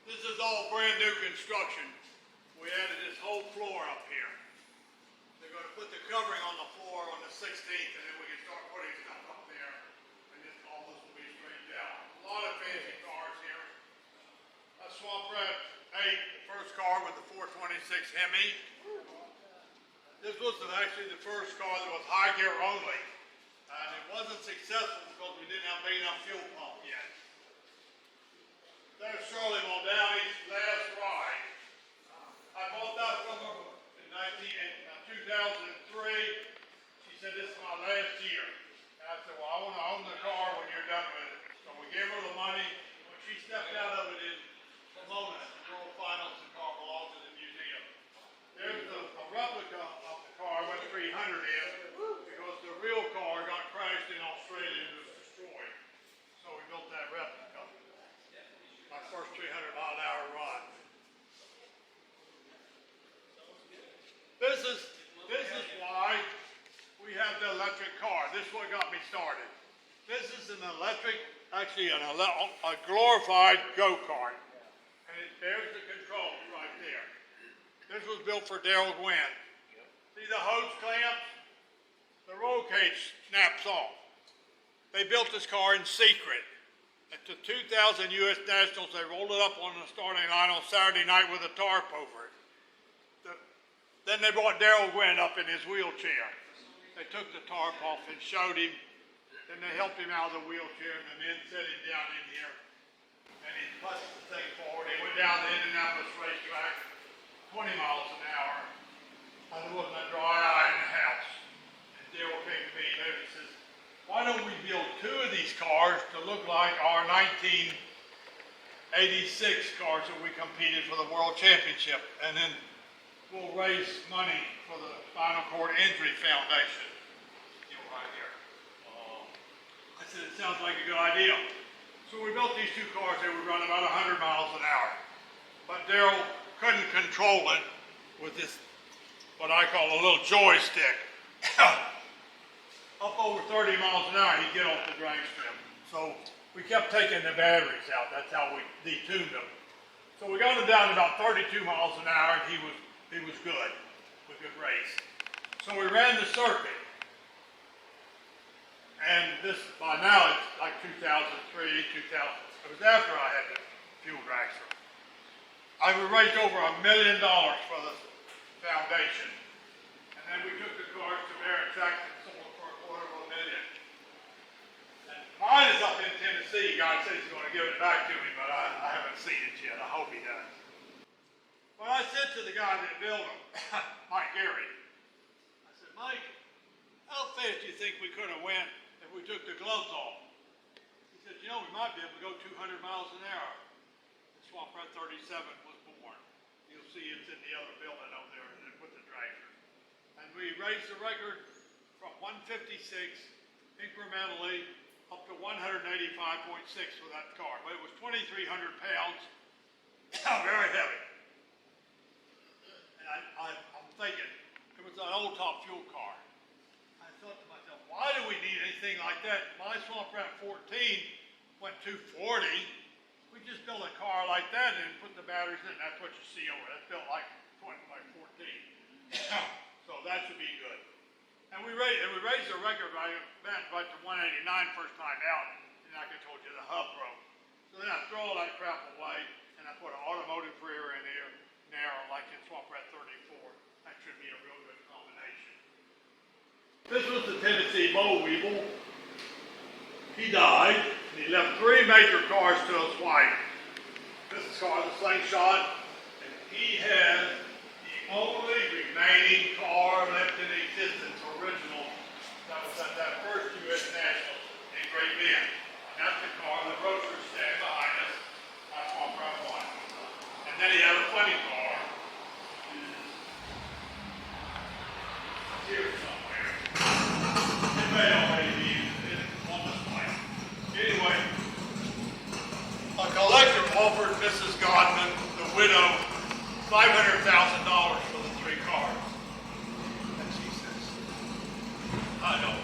This is all brand new construction. We added this whole floor up here. They're going to put the covering on the floor on the 16th, and then we can start putting stuff up there. And then all this will be straightened out. A lot of fancy cars here. A Swamp Rat 8, the first car with the 426 Hemi. This was actually the first car that was high gear only. And it wasn't successful because we didn't have big enough fuel pump yet. There's Shirley Muldowney's last ride. I bought that from her in 2003. She said, this is my last year. And I said, well, I want to own the car when you're done with it. So we gave her the money. When she stepped out of it in Pomona, the World Finals, the car belongs to the museum. There's a replica of the car, what 300 is, because the real car got crashed in Australia and was destroyed. So we built that replica. My first 300-mile-an-hour run. This is why we have the electric car. This is what got me started. This is an electric, actually a glorified go-kart. And there's the controls right there. This was built for Darrell Gwynn. See the hose clamps? The roll cage snaps off. They built this car in secret. At the 2000 U.S. Nationals, they rolled it up on the starting line on Saturday night with a tarp over it. Then they brought Darrell Gwynn up in his wheelchair. They took the tarp off and showed him. Then they helped him out of the wheelchair, and the men set him down in here. And he pushed the thing forward. He went down the Indianapolis racetrack, 20 miles an hour. And there wasn't a dry eye in the house. And Darrell came to me later and says, why don't we build 2 of these cars to look like our 1986 cars that we competed for the World Championship, and then we'll raise money for the Spinal Cord Injury Foundation. Right here. I said, it sounds like a good idea. So we built these 2 cars. They would run about 100 miles an hour. But Darrell couldn't control it with this, what I call a little joystick. Up over 30 miles an hour, he'd get off the drag strip. So we kept taking the batteries out. That's how we detuned them. So we got him down to about 32 miles an hour, and he was good. We could race. So we ran the circuit. And this, by now, it's like 2003, 2000. It was after I had the fuel dragster. I raised over $1 million for the foundation. And then we took the cars to Merritt Track and sold them for $250,000. And mine is up in Tennessee. God says he's going to give it back to me, but I haven't seen it yet. I hope he does. But I said to the guy that built them, Mike Gary, I said, Mike, how fast do you think we could have went if we took the gloves off? He said, you know, we might be able to go 200 miles an hour. The Swamp Rat 37 was born. You'll see it's in the other building over there with the dragster. And we raised the record from 156 incrementally up to 185.6 for that car. But it was 2,300 pounds, very heavy. And I'm thinking, it was an old top fuel car. I thought to myself, why do we need anything like that? My Swamp Rat 14 went 240. We just built a car like that and put the batteries in. That's what you see over there. That's built like 20 by 14. So that should be good. And we raised the record right to 189 first time out. And like I told you, the hub broke. So then I throw all that crap away and I put an automotive rear in here, narrow like in Swamp Rat 34. That should be a real good combination. This was the Tennessee Bull Weevil. He died, and he left 3 major cars to his wife. This is called the Slingshot, and he has the only remaining car left in existence, original, that was at that first U.S. Nationals in Great Bend. And that's the car, the roadster stand behind us, that's Swamp Rat 1. And then he had a funny car, here somewhere. It may already be on this place. Anyway, a collector offered Mrs. Godman, the widow, $500,000 for the 3 cars. And she says, I don't